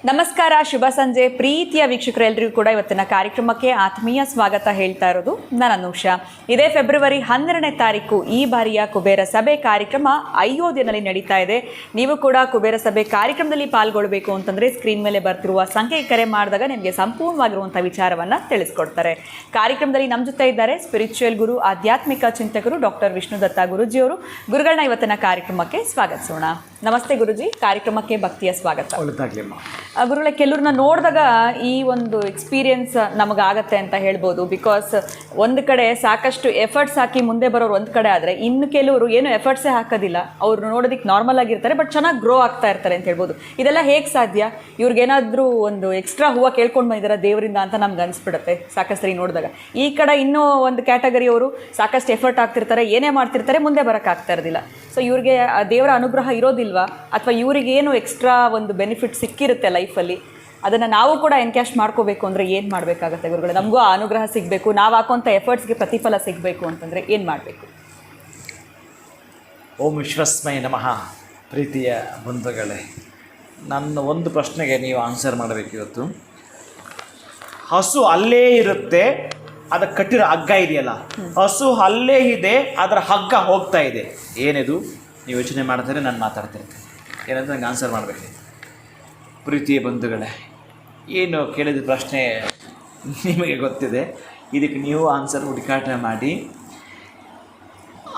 ನಮಸ್ಕಾರ, ಶುಭ ಸಂಜೆ ಪ್ರೀತಿಯ ವೀಕ್ಷಕರೆಲ್ಲರಿಗೂ ಕೂಡ ಇವತ್ತಿನ ಕಾರ್ಯಕ್ರಮಕ್ಕೆ ಆತ್ಮೀಯ ಸ್ವಾಗತ ಹೇಳ್ತಾ ಇರೋದು ನಾನು ಅನುಷಾ. ಇದೇ ಫೆಬ್ರವರಿ 12ನೇ ತಾರೀಕು ಈ ಬಾರಿಯ ಕುಬೇರ ಸಭೆ ಕಾರ್ಯಕ್ರಮ ಅಯೋಧ್ಯೆಯಲ್ಲಿ ನಡೀತಾ ಇದೆ. ನೀವು ಕೂಡ ಕುಬೇರ ಸಭೆ ಕಾರ್ಯಕ್ರಮದಲ್ಲಿ ಪಾಲ್ಗೊಳ್ಳಬೇಕು ಅಂತಂದರೆ ಸ್ಕ್ರೀನ್ ಮೇಲೆ ಬರ್ತಿರುವ ಸಂಖ್ಯೆಗೆ ಕರೆ ಮಾಡಿದಾಗ ನಿಮಗೆ ಸಂಪೂರ್ಣವಾಗಿರುವಂಥ ವಿಚಾರವನ್ನು ತಿಳಿಸ್ಕೊಡ್ತಾರೆ. ಕಾರ್ಯಕ್ರಮದಲ್ಲಿ ನಮ್ಮ ಜೊತೆ ಇದ್ದಾರೆ ಸ್ಪಿರಿಚುವಲ್ ಗುರು, ಆಧ್ಯಾತ್ಮಿಕ ಚಿಂತಕರು ಡಾಕ್ಟರ್ ವಿಷ್ಣುದತ್ತ ಗುರುಜಿಯವರು. ಗುರುಗಳನ್ನ ಇವತ್ತಿನ ಕಾರ್ಯಕ್ರಮಕ್ಕೆ ಸ್ವಾಗತಿಸೋಣ. ನಮಸ್ತೆ ಗುರುಜಿ, ಕಾರ್ಯಕ್ರಮಕ್ಕೆ ಭಕ್ತಿಯ ಸ್ವಾಗತ. ಗುರುಗಳೇ, ಕೆಲವ್ರನ್ನ ನೋಡಿದಾಗ ಈ ಒಂದು ಎಕ್ಸ್ಪೀರಿಯನ್ಸ್ ನಮಗಾಗತ್ತೆ ಅಂತ ಹೇಳ್ಬೋದು. ಬಿಕಾಸ್ ಒಂದು ಕಡೆ ಸಾಕಷ್ಟು ಎಫರ್ಟ್ಸ್ ಹಾಕಿ ಮುಂದೆ ಬರೋರು ಒಂದು ಕಡೆ ಆದರೆ, ಇನ್ನು ಕೆಲವರು ಏನು ಎಫರ್ಟ್ಸೇ ಹಾಕೋದಿಲ್ಲ, ಅವ್ರು ನೋಡೋದಕ್ಕೆ ನಾರ್ಮಲ್ ಆಗಿರ್ತಾರೆ, ಬಟ್ ಚೆನ್ನಾಗಿ ಗ್ರೋ ಆಗ್ತಾ ಇರ್ತಾರೆ ಅಂತ ಹೇಳ್ಬೋದು. ಇದೆಲ್ಲ ಹೇಗೆ ಸಾಧ್ಯ? ಇವ್ರಿಗೇನಾದರೂ ಒಂದು ಎಕ್ಸ್ಟ್ರಾ ಹೂವು ಕೇಳ್ಕೊಂಡು ಬಂದಿದ್ದಾರೆ ದೇವರಿಂದ ಅಂತ ನಮ್ಗೆ ಅನಿಸ್ಬಿಡುತ್ತೆ ಸಾಕಷ್ಟು ಸರಿ ನೋಡಿದಾಗ. ಈ ಕಡೆ ಇನ್ನೂ ಒಂದು ಕ್ಯಾಟಗರಿಯವರು ಸಾಕಷ್ಟು ಎಫರ್ಟ್ ಆಗ್ತಿರ್ತಾರೆ, ಏನೇ ಮಾಡ್ತಿರ್ತಾರೆ, ಮುಂದೆ ಬರೋಕ್ಕಾಗ್ತಾ ಇರೋದಿಲ್ಲ. ಸೊ ಇವ್ರಿಗೆ ದೇವರ ಅನುಗ್ರಹ ಇರೋದಿಲ್ವಾ, ಅಥವಾ ಇವರಿಗೇನು ಎಕ್ಸ್ಟ್ರಾ ಒಂದು ಬೆನಿಫಿಟ್ ಸಿಕ್ಕಿರುತ್ತೆ ಲೈಫಲ್ಲಿ, ಅದನ್ನು ನಾವು ಕೂಡ ಎನ್ಕ್ಯಾಶ್ ಮಾಡ್ಕೋಬೇಕು ಅಂದರೆ ಏನು ಮಾಡಬೇಕಾಗತ್ತೆ ಗುರುಗಳೇ? ನಮಗೂ ಆ ಅನುಗ್ರಹ ಸಿಗಬೇಕು, ನಾವು ಹಾಕೋಂಥ ಎಫರ್ಟ್ಸ್ಗೆ ಪ್ರತಿಫಲ ಸಿಗಬೇಕು ಅಂತಂದರೆ ಏನು ಮಾಡಬೇಕು? ಓಂ ವಿಶ್ವಸ್ಮೈ ನಮಃ. ಪ್ರೀತಿಯ ಬಂಧುಗಳೇ, ನನ್ನ ಒಂದು ಪ್ರಶ್ನೆಗೆ ನೀವು ಆನ್ಸರ್ ಮಾಡಬೇಕು ಇವತ್ತು. ಹಸು ಅಲ್ಲೇ ಇರುತ್ತೆ, ಅದಕ್ಕೆ ಕಟ್ಟಿರೋ ಹಗ್ಗ ಇದೆಯಲ್ಲ, ಹಸು ಅಲ್ಲೇ ಇದೆ, ಅದರ ಹಗ್ಗ ಹೋಗ್ತಾ ಇದೆ, ಏನಿದು? ನೀವು ಯೋಚನೆ ಮಾಡ್ತಾರೆ, ನಾನು ಮಾತಾಡ್ತಿರ್ತೀನಿ, ಏನಂತ ನಂಗೆ ಆನ್ಸರ್ ಮಾಡಬೇಕು. ಪ್ರೀತಿಯ ಬಂಧುಗಳೇ, ಏನು ಕೇಳಿದ ಪ್ರಶ್ನೆ ನಿಮಗೆ ಗೊತ್ತಿದೆ, ಇದಕ್ಕೆ ನೀವು ಆನ್ಸರ್ ಹುಡುಕಾಟ ಮಾಡಿ.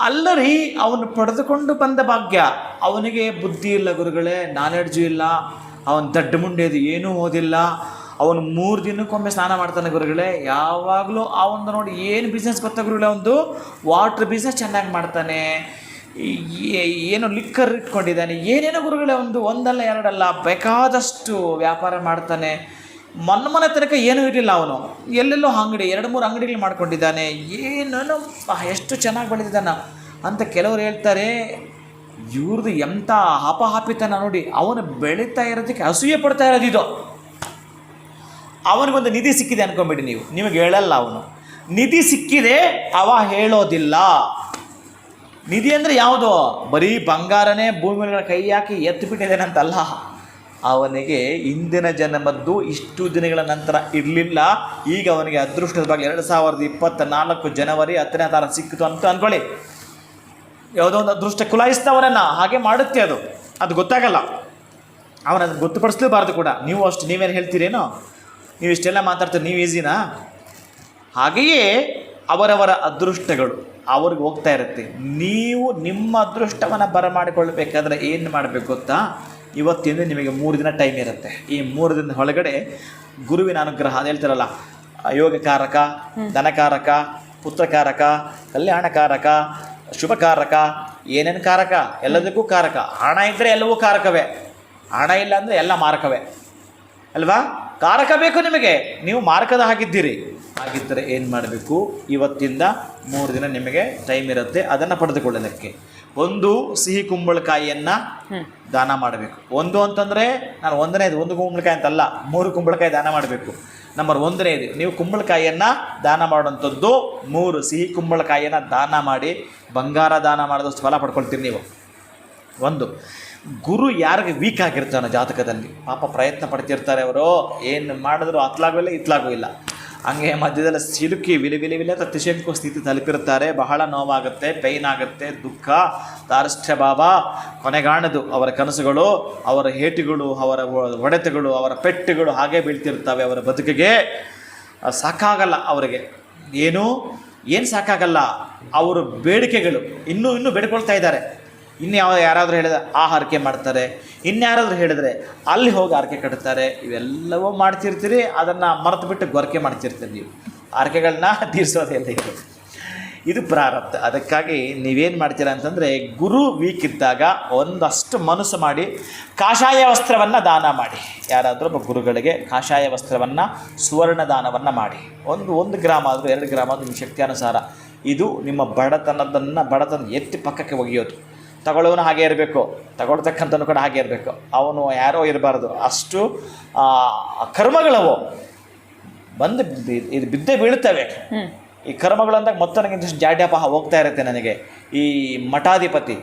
ಅಲ್ಲರಿ, ಅವನು ಪಡೆದುಕೊಂಡು ಬಂದ ಭಾಗ್ಯ, ಅವನಿಗೆ ಬುದ್ಧಿ ಇಲ್ಲ ಗುರುಗಳೇ, ನಾಲೆಡ್ಜು ಇಲ್ಲ, ಅವನು ದಡ್ಡ ಮುಂಡೆದು ಏನೂ ಓದಿಲ್ಲ, ಅವನು 3 ದಿನಕ್ಕೊಮ್ಮೆ ಸ್ನಾನ ಮಾಡ್ತಾನೆ ಗುರುಗಳೇ. ಯಾವಾಗಲೂ ಅವನು ನೋಡಿ ಏನು ಬಿಸ್ನೆಸ್ ಗೊತ್ತಾ ಗುರುಗಳೇ, ಒಂದು ವಾಟ್ರ್ ಬಿಸ್ನೆಸ್ ಚೆನ್ನಾಗಿ ಮಾಡ್ತಾನೆ, ಏನೋ ಲಿಕ್ಕರ್ ಇಟ್ಕೊಂಡಿದ್ದಾನೆ, ಏನೇನೋ ಗುರುಗಳೇ, ಒಂದಲ್ಲ ಎರಡಲ್ಲ ಬೇಕಾದಷ್ಟು ವ್ಯಾಪಾರ ಮಾಡ್ತಾನೆ. ಮನೆ ತನಕ ಏನೂ ಇರಲಿಲ್ಲ, ಅವನು ಎಲ್ಲೆಲ್ಲೋ ಅಂಗಡಿ 2-3 ಅಂಗಡಿಗಳು ಮಾಡ್ಕೊಂಡಿದ್ದಾನೆ, ಏನೇನೋ ಎಷ್ಟು ಚೆನ್ನಾಗಿ ಬೆಳೆದಿದ್ದಾನೆ ಅಂತ ಕೆಲವರು ಹೇಳ್ತಾರೆ. ಇವ್ರದ್ದು ಎಂಥ ಹಾಪಾಪಿತನ ನೋಡಿ, ಅವನು ಬೆಳೀತಾ ಇರೋದಕ್ಕೆ ಅಸೂಯೆ ಪಡ್ತಾ ಇರೋದು. ಇದು ಅವನಿಗೊಂದು ನಿಧಿ ಸಿಕ್ಕಿದೆ ಅನ್ಕೊಂಬಿಡಿ ನೀವು, ನಿಮಗೆ ಹೇಳಲ್ಲ. ಅವನು ನಿಧಿ ಸಿಕ್ಕಿದೆ, ಅವ ಹೇಳೋದಿಲ್ಲ. ನಿಧಿ ಅಂದರೆ ಯಾವುದು? ಬರೀ ಬಂಗಾರನೇ ಭೂಮಿ ಮೇಲೆ ಕೈ ಹಾಕಿ ಎತ್ತಿಬಿಟ್ಟಿದ್ದೇನಂತಲ್ಲ. ಅವನಿಗೆ ಹಿಂದಿನ ಜನ್ಮದ್ದು ಇಷ್ಟು ದಿನಗಳ ನಂತರ ಇರಲಿಲ್ಲ, ಈಗ ಅವನಿಗೆ ಅದೃಷ್ಟದ ಬಗ್ಗೆ 2024 ಜನವರಿ 10ನೇ ತಾರೀಕು ಸಿಕ್ಕಿತು ಅಂತ ಅಂದ್ಕೊಳ್ಳಿ. ಯಾವುದೋ ಒಂದು ಅದೃಷ್ಟ ಕುಲಾಯಿಸ್ತವರನ್ನು ಹಾಗೆ ಮಾಡುತ್ತೆ, ಅದು ಗೊತ್ತಾಗಲ್ಲ. ಅವನನ್ನು ಗೊತ್ತುಪಡಿಸಲೇಬಾರ್ದು ಕೂಡ. ನೀವು ಅಷ್ಟು ನೀವೇನು ಹೇಳ್ತೀರೇನೋ, ನೀವು ಇಷ್ಟೆಲ್ಲ ಮಾತಾಡ್ತೀರಿ, ನೀವು ಈಸಿನಾ? ಹಾಗೆಯೇ ಅವರವರ ಅದೃಷ್ಟಗಳು ಅವ್ರಿಗೆ ಹೋಗ್ತಾ ಇರುತ್ತೆ. ನೀವು ನಿಮ್ಮ ಅದೃಷ್ಟವನ್ನು ಬರಮಾಡಿಕೊಳ್ಬೇಕಾದ್ರೆ ಏನು ಮಾಡಬೇಕು ಗೊತ್ತಾ? ಇವತ್ತಿಂದ ನಿಮಗೆ 3 ದಿನ ಟೈಮ್ ಇರುತ್ತೆ. ಈ 3 ದಿನದ ಒಳಗಡೆ ಗುರುವಿನ ಅನುಗ್ರಹ, ಅದು ಹೇಳ್ತಾರಲ್ಲ, ಯೋಗಕಾರಕ, ಧನಕಾರಕ, ಪುತ್ರಕಾರಕ, ಕಲ್ಯಾಣಕಾರಕ, ಶುಭಕಾರಕ, ಏನೇನು ಕಾರಕ, ಎಲ್ಲದಕ್ಕೂ ಕಾರಕ. ಹಣ ಇದ್ದರೆ ಎಲ್ಲವೂ ಕಾರಕವೇ, ಹಣ ಇಲ್ಲ ಅಂದರೆ ಎಲ್ಲ ಮಾರಕವೇ ಅಲ್ವಾ? ಕಾರಕ ಬೇಕು ನಿಮಗೆ, ನೀವು ಮಾರ್ಕದ ಹಾಗಿದ್ದೀರಿ. ಹಾಗಿದ್ದರೆ ಏನು ಮಾಡಬೇಕು? ಇವತ್ತಿಂದ 3 ದಿನ ನಿಮಗೆ ಟೈಮ್ ಇರುತ್ತೆ ಅದನ್ನು ಪಡೆದುಕೊಳ್ಳೋದಕ್ಕೆ. ಒಂದು, ಸಿಹಿ ಕುಂಬಳಕಾಯಿಯನ್ನು ದಾನ ಮಾಡಬೇಕು. ಒಂದು ಅಂತಂದರೆ ನಾನು ಒಂದನೇದು, 1 ಕುಂಬಳಕಾಯಿ ಅಂತಲ್ಲ, 3 ಕುಂಬಳಕಾಯಿ ದಾನ ಮಾಡಬೇಕು. ನಂಬರ್ 1ನೇದು, ನೀವು ಕುಂಬಳಕಾಯಿಯನ್ನು ದಾನ ಮಾಡುವಂಥದ್ದು 3 ಸಿಹಿ ಕುಂಬಳಕಾಯಿಯನ್ನು ದಾನ ಮಾಡಿ ಬಂಗಾರ ದಾನ ಮಾಡಿದಷ್ಟು ಫಲ ಪಡ್ಕೊಳ್ತೀರಿ ನೀವು. ಒಂದು, ಗುರು ಯಾರಿಗೆ ವೀಕ್ ಆಗಿರ್ತಾನೋ ಜಾತಕದಲ್ಲಿ, ಪಾಪ ಪ್ರಯತ್ನ ಪಡ್ತಿರ್ತಾರೆ ಅವರು, ಏನು ಮಾಡಿದ್ರು ಅತ್ಲಾಗೂ ಇಲ್ಲ ಇತ್ಲಾಗೂ ಇಲ್ಲ, ಹಂಗೆ ಮಧ್ಯದಲ್ಲಿ ಸಿಲುಕಿ ವಿಲೆ ಅಂತ ತ್ರಿಶಂಕು ಸ್ಥಿತಿ ತಲುಪಿರ್ತಾರೆ. ಬಹಳ ನೋವಾಗುತ್ತೆ, ಪೈನ್ ಆಗುತ್ತೆ, ದುಃಖ, ದಾರಿಷ್ಟ್ಯ ಭಾವ ಕೊನೆಗಾಣದು. ಅವರ ಕನಸುಗಳು, ಅವರ ಹೇಟುಗಳು, ಅವರ ಹೊಡೆತಗಳು, ಅವರ ಪೆಟ್ಟುಗಳು ಹಾಗೇ ಬೀಳ್ತಿರ್ತವೆ ಅವರ ಬದುಕಿಗೆ. ಸಾಕಾಗಲ್ಲ ಅವರಿಗೆ, ಏನು ಸಾಕಾಗಲ್ಲ. ಅವರ ಬೇಡಿಕೆಗಳು ಇನ್ನೂ ಬೇಡ್ಕೊಳ್ತಾ ಇದ್ದಾರೆ. ಯಾರಾದರೂ ಹೇಳಿದ್ರೆ ಆ ಹರಕೆ ಮಾಡ್ತಾರೆ, ಇನ್ಯಾರಾದರೂ ಹೇಳಿದ್ರೆ ಅಲ್ಲಿ ಹೋಗಿ ಹರಕೆ ಕಟ್ತಾರೆ. ಇವೆಲ್ಲವೂ ಮಾಡ್ತಿರ್ತೀರಿ, ಅದನ್ನು ಮರೆತು ಬಿಟ್ಟು ಗೊರಕೆ ಮಾಡ್ತಿರ್ತೀರಿ. ನೀವು ಹರಕೆಗಳನ್ನ ತೀರಿಸೋದೇ ಇಲ್ಲ. ಇದು ಪ್ರಾರಬ್ಧ. ಅದಕ್ಕಾಗಿ ನೀವೇನು ಮಾಡ್ತೀರಾ ಅಂತಂದರೆ, ಗುರು ವೀಕ್ ಇದ್ದಾಗ ಒಂದಷ್ಟು ಮನಸ್ಸು ಮಾಡಿ ಕಾಷಾಯ ವಸ್ತ್ರವನ್ನು ದಾನ ಮಾಡಿ. ಯಾರಾದರೂ ಒಬ್ಬ ಗುರುಗಳಿಗೆ ಕಾಷಾಯ ವಸ್ತ್ರವನ್ನು, ಸುವರ್ಣ ದಾನವನ್ನು ಮಾಡಿ. 1 ಗ್ರಾಮ್ ಆದರೂ 2 ಗ್ರಾಮ್ ಆದರೂ ನಿಮ್ಮ ಶಕ್ತಿಯಾನುಸಾರ. ಇದು ನಿಮ್ಮ ಬಡತನ ಎತ್ತಿ ಪಕ್ಕಕ್ಕೆ ಒಗೆಯೋದು. ತಗೊಳ್ಳೋನು ಹಾಗೆ ಇರಬೇಕು, ತಗೊಳ್ತಕ್ಕಂಥನು ಕೂಡ ಹಾಗೆ ಇರಬೇಕು. ಅವನು ಯಾರೋ ಇರಬಾರ್ದು. ಅಷ್ಟು ಕರ್ಮಗಳವು ಬಂದು ಇದು ಬಿದ್ದೇ ಬೀಳುತ್ತವೆ. ಈ ಕರ್ಮಗಳು ಅಂದಾಗ ಮತ್ತೆ ನನಗೆ ಇಂದಷ್ಟು ಜಾಡ್ಯಪಾಹ ಹೋಗ್ತಾ ಇರುತ್ತೆ ನನಗೆ. ಈ ಮಠಾಧಿಪತಿ,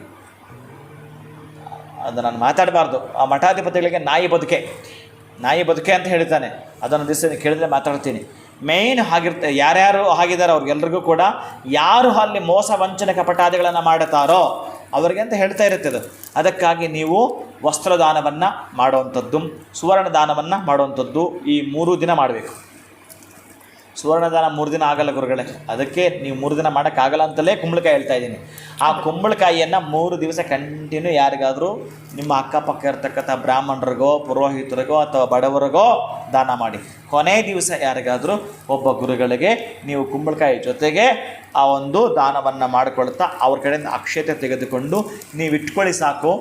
ಅದು ನಾನು ಮಾತಾಡಬಾರ್ದು, ಆ ಮಠಾಧಿಪತಿಗಳಿಗೆ ನಾಯಿ ಬದುಕೆ ಅಂತ ಹೇಳ್ತಾನೆ. ಅದನ್ನು ದಿವಸ ಕೇಳಿದ್ರೆ ಮಾತಾಡ್ತೀನಿ. ಮೇಯ್ನ್ ಆಗಿರ್ತಾರೆ, ಯಾರ್ಯಾರು ಆಗಿದ್ದಾರೆ ಅವ್ರಿಗೆಲ್ರಿಗೂ ಕೂಡ ಯಾರು ಅಲ್ಲಿ ಮೋಸ ವಂಚನೆ ಕಪಟಾದಿಗಳನ್ನು ಮಾಡುತ್ತಾರೋ ಅವರಿಗೆ ಅಂತ ಹೇಳ್ತಾ ಇರುತ್ತೆ ಅದು. ಅದಕ್ಕಾಗಿ ನೀವು ವಸ್ತ್ರದಾನವನ್ನು ಮಾಡುವಂಥದ್ದು, ಸುವರ್ಣದಾನವನ್ನು ಮಾಡುವಂಥದ್ದು ಈ 3 ದಿನ ಮಾಡಬೇಕು. ಸುವರ್ಣದಾನ 3 ದಿನ ಆಗಲ್ಲ ಗುರುಗಳೇ, ಅದಕ್ಕೆ ನೀವು 3 ದಿನ ಮಾಡೋಕ್ಕಾಗಲ್ಲ ಅಂತಲೇ ಕುಂಬಳಕಾಯಿ ಹೇಳ್ತಾ ಇದ್ದೀನಿ. ಆ ಕುಂಬಳಕಾಯಿಯನ್ನು 3 ದಿವಸ ಕಂಟಿನ್ಯೂ ಯಾರಿಗಾದರೂ ನಿಮ್ಮ ಅಕ್ಕಪಕ್ಕ ಇರ್ತಕ್ಕಂಥ ಬ್ರಾಹ್ಮಣರಿಗೋ ಪುರೋಹಿತರಿಗೋ ಅಥವಾ ಬಡವರಿಗೋ ದಾನ ಮಾಡಿ. ಕೊನೆ ದಿವಸ ಯಾರಿಗಾದರೂ ಒಬ್ಬ ಗುರುಗಳಿಗೆ ನೀವು ಕುಂಬಳಕಾಯಿ ಜೊತೆಗೆ ಆ ಒಂದು ದಾನವನ್ನು ಮಾಡಿಕೊಳ್ತಾ ಅವ್ರ ಕಡೆಯಿಂದ ಅಕ್ಷತೆ ತೆಗೆದುಕೊಂಡು ನೀವು ಇಟ್ಕೊಳ್ಳಿ ಸಾಕು.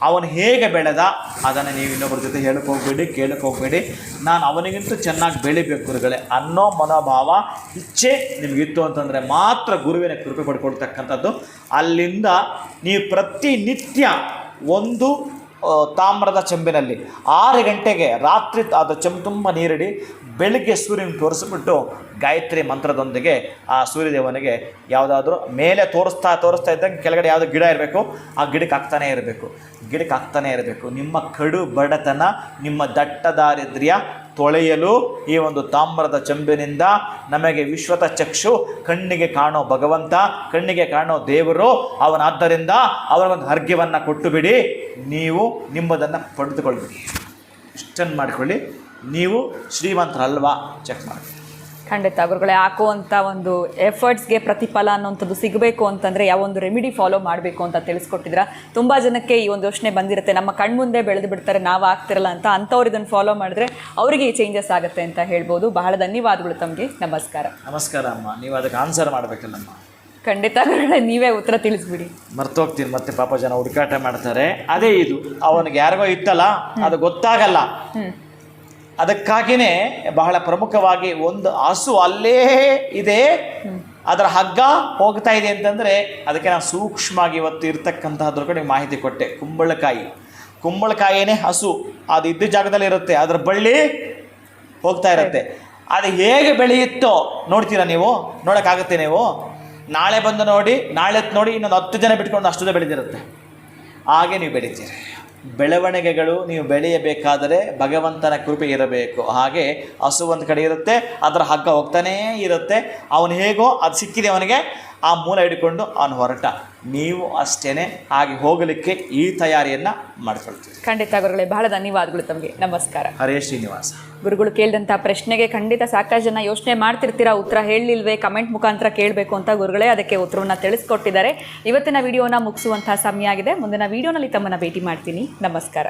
ಅವನು ಹೇಗೆ ಬೆಳೆದ ಅದನ್ನು ನೀವು ಇನ್ನೊಬ್ಬರ ಜೊತೆ ಹೇಳಕ್ಕೆ ಹೋಗಬೇಡಿ, ಕೇಳಕ್ಕೆ ಹೋಗಬೇಡಿ. ನಾನು ಅವನಿಗಿಂತೂ ಚೆನ್ನಾಗಿ ಬೆಳಿಬೇಕು ಗುರುಗಳೇ ಅನ್ನೋ ಮನೋಭಾವ ಇಚ್ಛೆ ನಿಮಗಿತ್ತು ಅಂತಂದರೆ ಮಾತ್ರ ಗುರುವಿನ ಕೃಪೆ ಪಡ್ಕೊಳ್ತಕ್ಕಂಥದ್ದು. ಅಲ್ಲಿಂದ ನೀವು ಪ್ರತಿನಿತ್ಯ ಒಂದು ತಾಮ್ರದ ಚೆಂಬಿನಲ್ಲಿ 6 ಗಂಟೆಗೆ ರಾತ್ರಿ ಅದು ಚೆಂಬು ತುಂಬ ನೀರಿಡಿ, ಬೆಳಗ್ಗೆ ಸೂರ್ಯನ ತೋರಿಸ್ಬಿಟ್ಟು ಗಾಯತ್ರಿ ಮಂತ್ರದೊಂದಿಗೆ ಆ ಸೂರ್ಯದೇವನಿಗೆ ಯಾವುದಾದ್ರೂ ಮೇಲೆ ತೋರಿಸ್ತಾ ಇದ್ದಂಗೆ ಕೆಳಗಡೆ ಯಾವುದೋ ಗಿಡ ಇರಬೇಕು, ಆ ಗಿಡಕ್ಕೆ ಹಾಕ್ತಾನೇ ಇರಬೇಕು. ನಿಮ್ಮ ಕಡು ಬಡತನ, ನಿಮ್ಮ ದಟ್ಟ ದಾರಿದ್ರ್ಯ ತೊಳೆಯಲು ಈ ಒಂದು ತಾಮ್ರದ ಚೆಂಬಿನಿಂದ ನಮಗೆ ವಿಶ್ವತ ಚಕ್ಷು, ಕಣ್ಣಿಗೆ ಕಾಣೋ ಭಗವಂತ, ಕಣ್ಣಿಗೆ ಕಾಣೋ ದೇವರು ಅವನಾದ್ದರಿಂದ ಅವನಿಗೊಂದು ಅರ್ಘ್ಯವನ್ನು ಕೊಟ್ಟು ಬಿಡಿ. ನೀವು ನಿಮ್ಮದನ್ನು ಪಡೆದುಕೊಳ್ಬಿಡಿ. ಇಷ್ಟನ್ನು ಮಾಡಿಕೊಳ್ಳಿ. ನೀವು ಶ್ರೀಮಂತರಲ್ವಾ ಚೆಕ್ ಮಾಡಿ. ಖಂಡಿತ ಗುರುಗಳೇ, ಹಾಕುವಂಥ ಒಂದು ಎಫರ್ಟ್ಸ್ಗೆ ಪ್ರತಿಫಲ ಅನ್ನೋಂಥದ್ದು ಸಿಗಬೇಕು ಅಂತಂದರೆ ಯಾವೊಂದು ರೆಮಿಡಿ ಫಾಲೋ ಮಾಡಬೇಕು ಅಂತ ತಿಳಿಸ್ಕೊಟ್ಟಿದ್ರ. ತುಂಬ ಜನಕ್ಕೆ ಈ ಒಂದು ಯೋಚನೆ ಬಂದಿರುತ್ತೆ, ನಮ್ಮ ಕಣ್ಮುಂದೆ ಬೆಳೆದು ಬಿಡ್ತಾರೆ, ನಾವು ಆಗ್ತಿರಲ್ಲ ಅಂತ. ಅಂಥವ್ರು ಇದನ್ನು ಫಾಲೋ ಮಾಡಿದ್ರೆ ಅವರಿಗೆ ಈ ಚೇಂಜಸ್ ಆಗುತ್ತೆ ಅಂತ ಹೇಳ್ಬೋದು. ಬಹಳ ಧನ್ಯವಾದಗಳು ತಮಗೆ. ನಮಸ್ಕಾರ. ನಮಸ್ಕಾರ ಅಮ್ಮ. ನೀವು ಅದಕ್ಕೆ ಆನ್ಸರ್ ಮಾಡಬೇಕಲ್ಲಮ್ಮ. ಖಂಡಿತ ಗುರುಗಳೇ, ನೀವೇ ಉತ್ತರ ತಿಳಿಸ್ಬಿಡಿ. ಮರ್ತೋಗ್ತೀನಿ ಮತ್ತೆ, ಪಾಪ ಜನ ಹುಡುಕಾಟ ಮಾಡ್ತಾರೆ. ಅದೇ ಇದು ಅವನಿಗೆ ಯಾರಿಗೋ ಇತ್ತಲ್ಲ, ಅದು ಗೊತ್ತಾಗಲ್ಲ. ಅದಕ್ಕಾಗಿಯೇ ಬಹಳ ಪ್ರಮುಖವಾಗಿ ಒಂದು ಹಸು ಅಲ್ಲೇ ಇದೆ, ಅದರ ಹಗ್ಗ ಹೋಗ್ತಾ ಇದೆ ಅಂತಂದರೆ ಅದಕ್ಕೆ ನಾನು ಸೂಕ್ಷ್ಮವಾಗಿ ಇವತ್ತು ಇರ್ತಕ್ಕಂತಹದ್ರ ಕಡೆ ಮಾಹಿತಿ ಕೊಟ್ಟೆ. ಕುಂಬಳಕಾಯಿನೇ ಹಸು, ಅದು ಇದ್ದ ಜಾಗದಲ್ಲಿ ಇರುತ್ತೆ, ಅದರ ಬಳ್ಳಿ ಹೋಗ್ತಾ ಇರುತ್ತೆ. ಅದು ಹೇಗೆ ಬೆಳೆಯುತ್ತೋ ನೋಡ್ತೀರಾ ನೀವು, ನೋಡೋಕ್ಕಾಗುತ್ತೆ ನೀವು. ನಾಳೆ ಬಂದು ನೋಡಿ, ನಾಳೆ ನೋಡಿ, ಇನ್ನೊಂದು 10 ಜನ ಬಿಟ್ಕೊಂಡು ಅಷ್ಟು ಬೆಳೆದಿರುತ್ತೆ. ಹಾಗೆ ನೀವು ಬೆಳಿತೀರಿ. ಬೆಳವಣಿಗೆಗಳು ನೀವು ಬೆಳೆಯಬೇಕಾದರೆ ಭಗವಂತನ ಕೃಪೆ ಇರಬೇಕು. ಹಾಗೆ ಹಸು ಒಂದು ಕಡೆ ಇರುತ್ತೆ, ಅದರ ಹಗ್ಗ ಹೋಗ್ತಾನೇ ಇರುತ್ತೆ. ಅವನು ಹೇಗೋ ಅದು ಸಿಕ್ಕಿದೆ ಅವನಿಗೆ, ಆ ಮೂಲ ಹಿಡ್ಕೊಂಡು ಅವನು ಹೊರಟ. ನೀವು ಅಷ್ಟೇ ಹಾಗೆ ಹೋಗಲಿಕ್ಕೆ ಈ ತಯಾರಿಯನ್ನು ಮಾಡ್ಕೊಳ್ತೀವಿ. ಖಂಡಿತ ಗುರುಗಳೇ, ಬಹಳ ಧನ್ಯವಾದಗಳು ತಮಗೆ. ನಮಸ್ಕಾರ. ಹರೇ ಶ್ರೀನಿವಾಸ. ಗುರುಗಳು ಕೇಳಿದಂಥ ಪ್ರಶ್ನೆಗೆ ಖಂಡಿತ ಸಾಕಷ್ಟು ಜನ ಯೋಚನೆ ಮಾಡ್ತಿರ್ತೀರಾ, ಉತ್ತರ ಹೇಳಲಿಲ್ವೇ, ಕಮೆಂಟ್ ಮುಖಾಂತರ ಕೇಳಬೇಕು ಅಂತ. ಗುರುಗಳೇ ಅದಕ್ಕೆ ಉತ್ತರವನ್ನು ತಿಳಿಸ್ಕೊಟ್ಟಿದ್ದಾರೆ. ಇವತ್ತಿನ ವಿಡಿಯೋನ ಮುಗಿಸುವಂತಹ ಸಮಯ ಆಗಿದೆ. ಮುಂದಿನ ವಿಡಿಯೋನಲ್ಲಿ ತಮ್ಮನ್ನು ಭೇಟಿ ಮಾಡ್ತೀನಿ. ನಮಸ್ಕಾರ.